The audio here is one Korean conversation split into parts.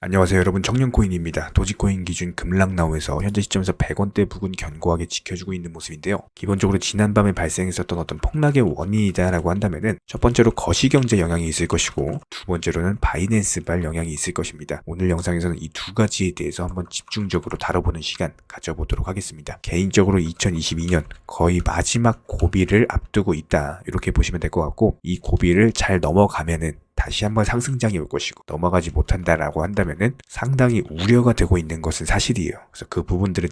안녕하세요 여러분, 정령코인입니다. 도지코인 기준 급락나우에서 현재 시점에서 100원대 부근 견고하게 지켜주고 있는 모습인데요. 기본적으로 지난밤에 발생했었던 어떤 폭락의 원인이다 라고 한다면은 첫 번째로 거시경제 영향이 있을 것이고, 두 번째로는 바이낸스발 영향이 있을 것입니다. 오늘 영상에서는 이 두 가지에 대해서 한번 집중적으로 다뤄보는 시간 가져보도록 하겠습니다. 개인적으로 2022년 거의 마지막 고비를 앞두고 있다, 이렇게 보시면 될 것 같고, 이 고비를 잘 넘어가면은 다시 한번 상승장이 올 것이고, 넘어가지 못한다라고 한다면은 상당히 우려가 되고 있는 것은 사실이에요. 그래서 그 부분들에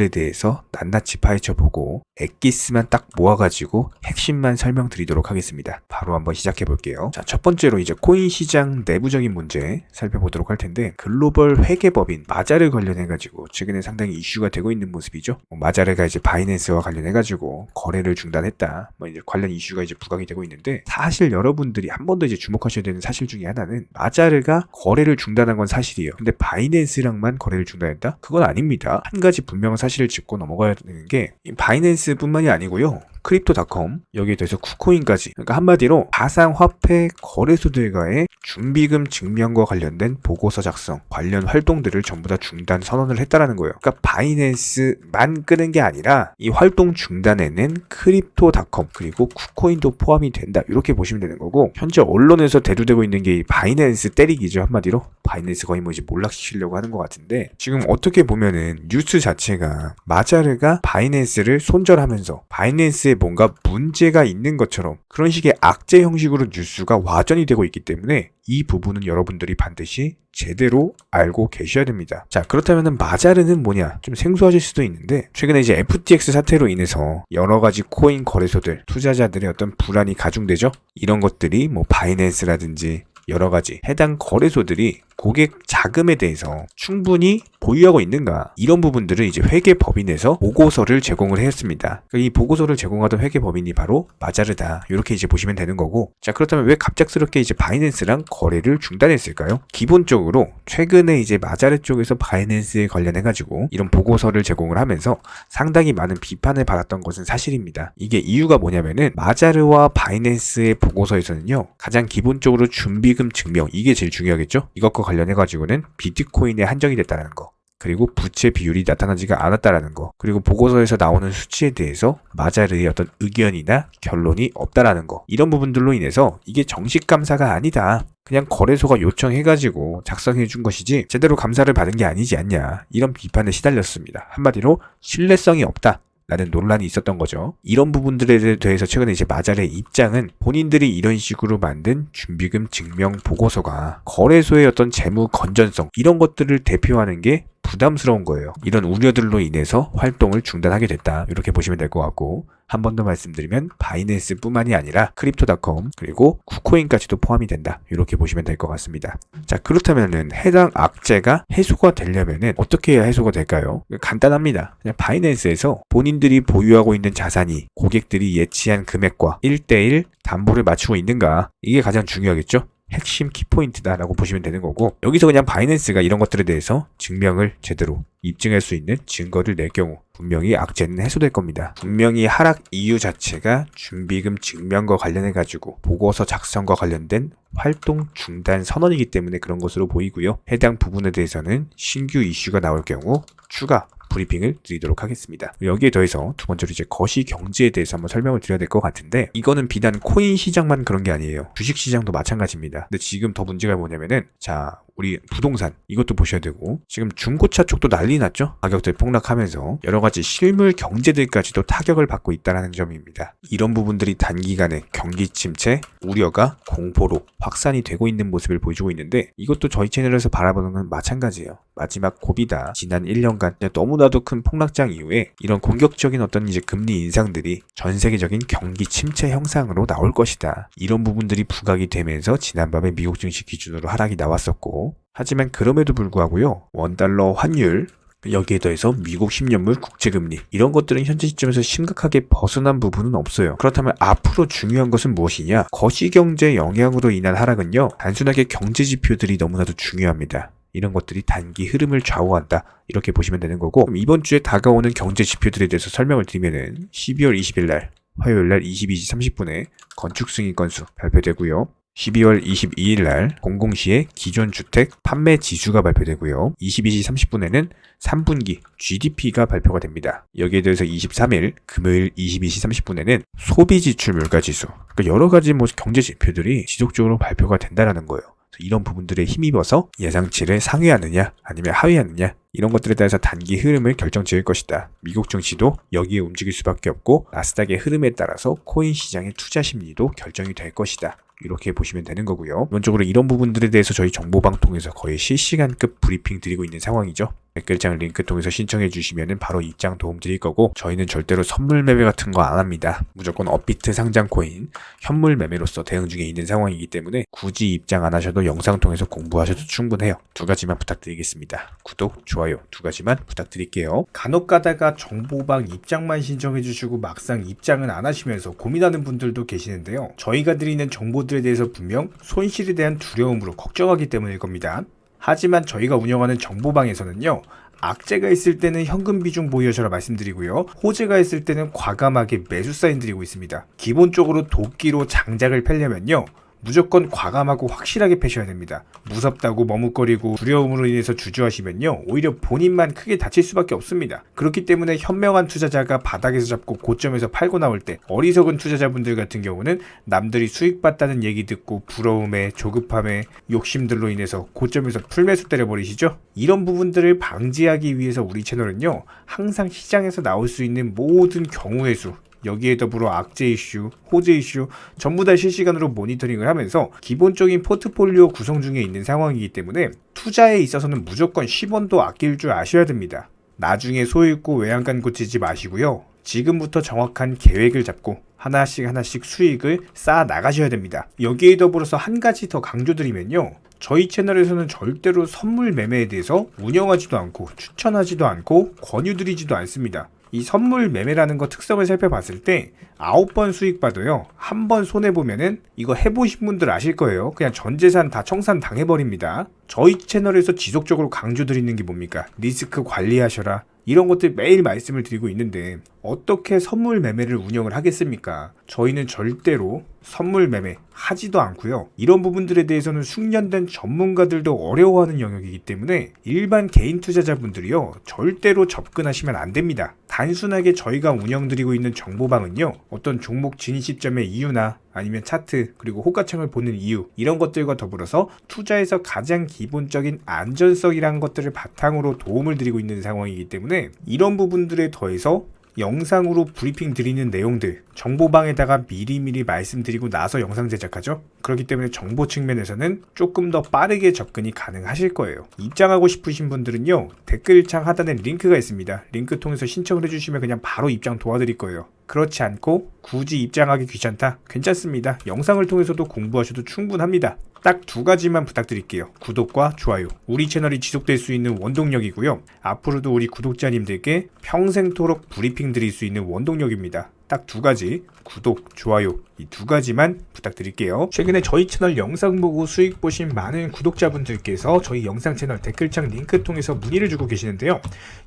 대해서 낱낱이 파헤쳐보고 엑기스만 딱 모아가지고 핵심만 설명드리도록 하겠습니다. 바로 한번 시작해 볼게요. 자, 첫 번째로 이제 코인 시장 내부적인 문제 살펴보도록 할 텐데, 글로벌 회계법인 마자르 관련해가지고 최근에 상당히 이슈가 되고 있는 모습이죠. 마자르가 이제 바이낸스와 관련해가지고 거래를 중단했다, 이제 관련 이슈가 이제 부각이 되고 있는데, 사실 여러분들이 한 번 더 이제 주목하셔야 되는 사실 중에 하나는, 마자르가 거래를 중단한 건 사실이에요. 근데 바이낸스랑만 거래를 중단했다? 그건 아닙니다. 한 가지 분명한 사실을 짚고 넘어가야 되는 게, 바이낸스뿐만이 아니고요, 크립토닷컴, 여기에 대해서 쿠코인까지, 그러니까 한마디로 가상화폐 거래소들과의 준비금 증명과 관련된 보고서 작성, 관련 활동들을 전부 다 중단 선언을 했다라는 거예요. 그러니까 바이낸스만 끄는 게 아니라 이 활동 중단에는 크립토닷컴 그리고 쿠코인도 포함이 된다, 이렇게 보시면 되는 거고, 현재 언론에서 대두되고 있는 게 이 바이낸스 때리기죠. 한마디로 바이낸스 거의 뭐 이제 몰락시키려고 하는 것 같은데, 지금 어떻게 보면은 뉴스 자체가 마자르가 바이낸스를 손절하면서 바이낸스에 뭔가 문제가 있는 것처럼 그런 식의 악재 형식으로 뉴스가 와전이 되고 있기 때문에, 이 부분은 여러분들이 반드시 제대로 알고 계셔야 됩니다. 자, 그렇다면 마자르는 뭐냐, 좀 생소하실 수도 있는데, 최근에 이제 FTX 사태로 인해서 여러 가지 코인 거래소들, 투자자들의 어떤 불안이 가중되죠. 이런 것들이 뭐 바이낸스라든지 여러 가지 해당 거래소들이 고객 자금에 대해서 충분히 보유하고 있는가, 이런 부분들을 이제 회계법인에서 보고서를 제공을 했습니다. 그러니까 이 보고서를 제공하던 회계법인이 바로 마자르다, 이렇게 이제 보시면 되는 거고, 자, 그렇다면 왜 갑작스럽게 이제 바이낸스랑 거래를 중단했을까요? 기본적으로 최근에 이제 마자르 쪽에서 바이낸스에 관련해가지고 이런 보고서를 제공을 하면서 상당히 많은 비판을 받았던 것은 사실입니다. 이게 이유가 뭐냐면은, 마자르와 바이낸스의 보고서에서는요, 가장 기본적으로 준비금 증명, 이게 제일 중요하겠죠? 이것과 관련해가지고는 비트코인에 한정이 됐다는 거, 그리고 부채 비율이 나타나지가 않았다라는 거, 그리고 보고서에서 나오는 수치에 대해서 마자르의 어떤 의견이나 결론이 없다라는 거, 이런 부분들로 인해서 이게 정식 감사가 아니다, 그냥 거래소가 요청해가지고 작성해준 것이지 제대로 감사를 받은 게 아니지 않냐, 이런 비판에 시달렸습니다. 한마디로 신뢰성이 없다 라는 논란이 있었던 거죠. 이런 부분들에 대해서 최근에 이제 마자르의 입장은, 본인들이 이런 식으로 만든 준비금 증명 보고서가 거래소의 어떤 재무 건전성, 이런 것들을 대표하는 게 부담스러운 거예요. 이런 우려들로 인해서 활동을 중단하게 됐다, 이렇게 보시면 될 것 같고, 한 번 더 말씀드리면 바이낸스뿐만이 아니라 크립토닷컴 그리고 쿠코인까지도 포함이 된다, 이렇게 보시면 될 것 같습니다. 자, 그렇다면은 해당 악재가 해소가 되려면은 어떻게 해야 해소가 될까요? 간단합니다. 그냥 바이낸스에서 본인들이 보유하고 있는 자산이 고객들이 예치한 금액과 1대1 담보를 맞추고 있는가, 이게 가장 중요하겠죠? 핵심 키포인트다라고 보시면 되는 거고, 여기서 그냥 바이낸스가 이런 것들에 대해서 증명을 제대로 입증할 수 있는 증거를 낼 경우 분명히 악재는 해소될 겁니다. 분명히 하락 이유 자체가 준비금 증명과 관련해가지고 보고서 작성과 관련된 활동 중단 선언이기 때문에 그런 것으로 보이고요. 해당 부분에 대해서는 신규 이슈가 나올 경우 추가 브리핑을 드리도록 하겠습니다. 여기에 더해서 두 번째로 이제 거시 경제에 대해서 한번 설명을 드려야 될 것 같은데, 이거는 비단 코인 시장만 그런 게 아니에요. 주식 시장도 마찬가지입니다. 근데 지금 더 문제가 뭐냐면은, 자, 우리 부동산 이것도 보셔야 되고, 지금 중고차 쪽도 난리 났죠? 가격들 폭락하면서 여러 가지 실물 경제들까지도 타격을 받고 있다는 점입니다. 이런 부분들이 단기간에 경기 침체 우려가 공포로 확산이 되고 있는 모습을 보여주고 있는데, 이것도 저희 채널에서 바라보는 건 마찬가지예요. 마지막 고비다. 지난 1년간 너무나도 큰 폭락장 이후에 이런 공격적인 어떤 이제 금리 인상들이 전 세계적인 경기 침체 형상으로 나올 것이다, 이런 부분들이 부각이 되면서 지난밤에 미국 증시 기준으로 하락이 나왔었고, 하지만 그럼에도 불구하고요, 원달러 환율, 여기에 더해서 미국 10년물 국채금리, 이런 것들은 현재 시점에서 심각하게 벗어난 부분은 없어요. 그렇다면 앞으로 중요한 것은 무엇이냐? 거시경제 영향으로 인한 하락은요, 단순하게 경제지표들이 너무나도 중요합니다. 이런 것들이 단기 흐름을 좌우한다, 이렇게 보시면 되는 거고, 이번 주에 다가오는 경제지표들에 대해서 설명을 드리면은 12월 20일 날 화요일날 22시 30분에 건축 승인 건수 발표되고요. 12월 22일 날 00시에 기존 주택 판매 지수가 발표되고요. 22시 30분에는 3분기 GDP가 발표가 됩니다. 여기에 대해서 23일 금요일 22시 30분에는 소비 지출 물가 지수, 그러니까 여러 가지 경제 지표들이 지속적으로 발표가 된다라는 거예요. 이런 부분들에 힘입어서 예상치를 상회하느냐 아니면 하회하느냐 이런 것들에 따라서 단기 흐름을 결정지을 것이다. 미국 증시도 여기에 움직일 수밖에 없고 나스닥의 흐름에 따라서 코인 시장의 투자 심리도 결정이 될 것이다. 이렇게 보시면 되는 거고요. 기본적으로 이런 부분들에 대해서 저희 정보방통에서 거의 실시간급 브리핑 드리고 있는 상황이죠. 댓글창 링크 통해서 신청해 주시면 바로 입장 도움 드릴 거고, 저희는 절대로 선물 매매 같은 거 안 합니다. 무조건 업비트 상장 코인 현물 매매로서 대응 중에 있는 상황이기 때문에 굳이 입장 안 하셔도 영상 통해서 공부하셔도 충분해요. 두 가지만 부탁드리겠습니다. 구독, 좋아요 두 가지만 부탁드릴게요. 간혹 가다가 정보방 입장만 신청해 주시고 막상 입장은 안 하시면서 고민하는 분들도 계시는데요. 저희가 드리는 정보들에 대해서 분명 손실에 대한 두려움으로 걱정하기 때문일 겁니다. 하지만 저희가 운영하는 정보방에서는요, 악재가 있을 때는 현금 비중 보유하셔라 말씀드리고요, 호재가 있을 때는 과감하게 매수 사인 드리고 있습니다. 기본적으로 도끼로 장작을 펴려면요, 무조건 과감하고 확실하게 패셔야 됩니다. 무섭다고 머뭇거리고 두려움으로 인해서 주저하시면요, 오히려 본인만 크게 다칠 수밖에 없습니다. 그렇기 때문에 현명한 투자자가 바닥에서 잡고 고점에서 팔고 나올 때, 어리석은 투자자분들 같은 경우는 남들이 수익 봤다는 얘기 듣고 부러움에 조급함에 욕심들로 인해서 고점에서 풀매수 때려버리시죠. 이런 부분들을 방지하기 위해서 우리 채널은요, 항상 시장에서 나올 수 있는 모든 경우의 수, 여기에 더불어 악재 이슈, 호재 이슈 전부 다 실시간으로 모니터링을 하면서 기본적인 포트폴리오 구성 중에 있는 상황이기 때문에 투자에 있어서는 무조건 10원도 아낄 줄 아셔야 됩니다. 나중에 소잃고 외양간 고치지 마시고요, 지금부터 정확한 계획을 잡고 하나씩 수익을 쌓아 나가셔야 됩니다. 여기에 더불어서 한 가지 더 강조드리면요, 저희 채널에서는 절대로 선물 매매에 대해서 운영하지도 않고 추천하지도 않고 권유드리지도 않습니다. 이 선물 매매라는 거 특성을 살펴봤을 때 9번 수익 봐도요, 한 번 손해보면은 이거 해보신 분들 아실 거예요. 그냥 전 재산 다 청산 당해버립니다. 저희 채널에서 지속적으로 강조드리는 게 뭡니까? 리스크 관리하셔라. 이런 것들 매일 말씀을 드리고 있는데 어떻게 선물 매매를 운영을 하겠습니까? 저희는 절대로 선물 매매 하지도 않고요. 이런 부분들에 대해서는 숙련된 전문가들도 어려워하는 영역이기 때문에 일반 개인 투자자분들이요, 절대로 접근하시면 안 됩니다. 단순하게 저희가 운영드리고 있는 정보방은요, 어떤 종목 진입점의 이유나 아니면 차트 그리고 호가창을 보는 이유, 이런 것들과 더불어서 투자에서 가장 기본적인 안전성이라는 것들을 바탕으로 도움을 드리고 있는 상황이기 때문에 이런 부분들에 더해서 영상으로 브리핑 드리는 내용들 정보방에다가 미리미리 말씀드리고 나서 영상 제작하죠. 그렇기 때문에 정보 측면에서는 조금 더 빠르게 접근이 가능하실 거예요. 입장하고 싶으신 분들은요, 댓글창 하단에 링크가 있습니다. 링크 통해서 신청을 해주시면 그냥 바로 입장 도와드릴 거예요. 그렇지 않고 굳이 입장하기 귀찮다? 괜찮습니다. 영상을 통해서도 공부하셔도 충분합니다. 딱 두 가지만 부탁드릴게요. 구독과 좋아요. 우리 채널이 지속될 수 있는 원동력이고요. 앞으로도 우리 구독자님들께 평생토록 브리핑 드릴 수 있는 원동력입니다. 딱 두 가지, 구독, 좋아요, 이 두 가지만 부탁드릴게요. 최근에 저희 채널 영상 보고 수익 보신 많은 구독자분들께서 저희 영상 채널 댓글창 링크 통해서 문의를 주고 계시는데요.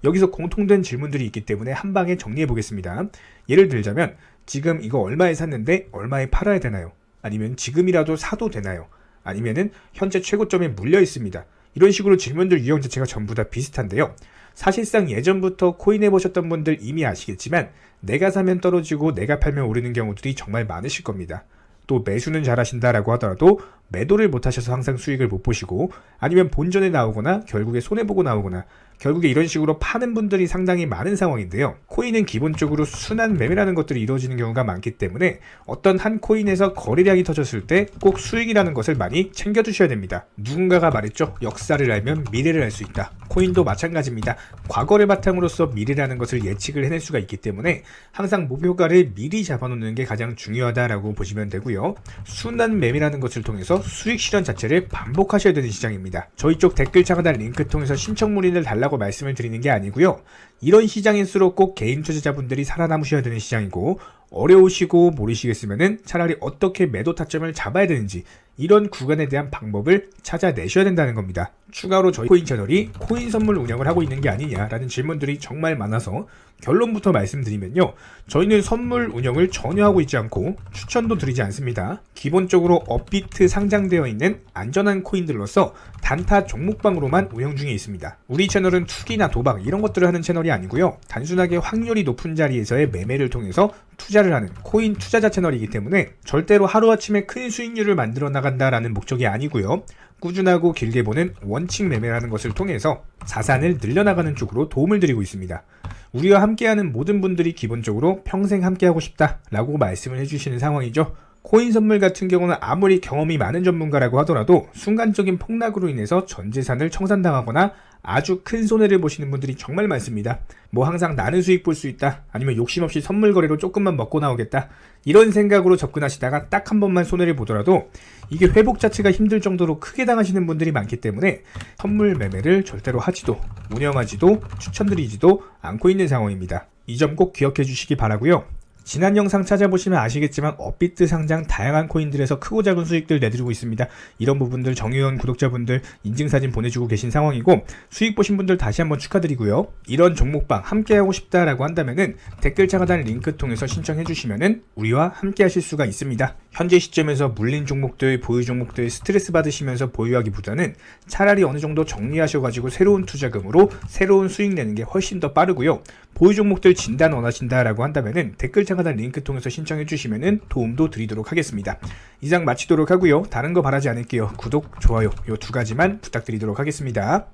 여기서 공통된 질문들이 있기 때문에 한 방에 정리해 보겠습니다. 예를 들자면, 지금 이거 얼마에 샀는데 얼마에 팔아야 되나요? 아니면 지금이라도 사도 되나요? 아니면은 현재 최고점에 물려 있습니다. 이런 식으로 질문들 유형 자체가 전부 다 비슷한데요. 사실상 예전부터 코인 해보셨던 분들 이미 아시겠지만, 내가 사면 떨어지고 내가 팔면 오르는 경우들이 정말 많으실 겁니다. 또 매수는 잘하신다라고 하더라도 매도를 못하셔서 항상 수익을 못 보시고, 아니면 본전에 나오거나 결국에 손해보고 나오거나, 결국에 이런 식으로 파는 분들이 상당히 많은 상황인데요. 코인은 기본적으로 순환 매매라는 것들이 이루어지는 경우가 많기 때문에 어떤 한 코인에서 거래량이 터졌을 때 꼭 수익이라는 것을 많이 챙겨두셔야 됩니다. 누군가가 말했죠. 역사를 알면 미래를 알 수 있다. 코인도 마찬가지입니다. 과거를 바탕으로서 미래라는 것을 예측을 해낼 수가 있기 때문에 항상 목표가를 미리 잡아놓는 게 가장 중요하다라고 보시면 되고요. 순환 매매라는 것을 통해서 수익 실현 자체를 반복하셔야 되는 시장입니다. 저희 쪽 댓글창 하단 링크 통해서 신청 문의를 달라고 말씀을 드리는 게 아니고요. 이런 시장일수록 꼭 개인 투자자분들이 살아남으셔야 되는 시장이고, 어려우시고 모르시겠으면은 차라리 어떻게 매도 타점을 잡아야 되는지 이런 구간에 대한 방법을 찾아내셔야 된다는 겁니다. 추가로 저희 코인 채널이 코인 선물 운영을 하고 있는 게 아니냐라는 질문들이 정말 많아서 결론부터 말씀드리면요. 저희는 선물 운영을 전혀 하고 있지 않고 추천도 드리지 않습니다. 기본적으로 업비트 상장되어 있는 안전한 코인들로서 단타 종목방으로만 운영 중에 있습니다. 우리 채널은 투기나 도박 이런 것들을 하는 채널이 아니고요. 단순하게 확률이 높은 자리에서의 매매를 통해서 투자를 하는 코인 투자자 채널이기 때문에 절대로 하루아침에 큰 수익률을 만들어 나간다라는 목적이 아니고요. 꾸준하고 길게 보는 원칙 매매라는 것을 통해서 자산을 늘려나가는 쪽으로 도움을 드리고 있습니다. 우리와 함께하는 모든 분들이 기본적으로 평생 함께하고 싶다라고 말씀을 해주시는 상황이죠. 코인 선물 같은 경우는 아무리 경험이 많은 전문가라고 하더라도 순간적인 폭락으로 인해서 전 재산을 청산당하거나 아주 큰 손해를 보시는 분들이 정말 많습니다. 뭐 항상 나는 수익 볼 수 있다, 아니면 욕심 없이 선물 거래로 조금만 먹고 나오겠다, 이런 생각으로 접근하시다가 딱 한 번만 손해를 보더라도 이게 회복 자체가 힘들 정도로 크게 당하시는 분들이 많기 때문에 선물 매매를 절대로 하지도 운영하지도 추천드리지도 않고 있는 상황입니다. 이 점 꼭 기억해 주시기 바라고요. 지난 영상 찾아보시면 아시겠지만 업비트 상장 다양한 코인들에서 크고 작은 수익들 내드리고 있습니다. 이런 부분들 정의원 구독자분들 인증사진 보내주고 계신 상황이고, 수익 보신 분들 다시 한번 축하드리고요. 이런 종목방 함께하고 싶다라고 한다면은 댓글 하단 링크 통해서 신청해 주시면은 우리와 함께 하실 수가 있습니다. 현재 시점에서 물린 종목들, 보유 종목들 스트레스 받으시면서 보유하기보다는 차라리 어느 정도 정리하셔가지고 새로운 투자금으로 새로운 수익 내는 게 훨씬 더 빠르고요. 보유 종목들 진단 원하신다라고 한다면은 댓글 하단 링크 통해서 신청해 주시면은 도움도 드리도록 하겠습니다. 이상 마치도록 하고요. 다른 거 바라지 않을게요. 구독, 좋아요 요 두 가지만 부탁드리도록 하겠습니다.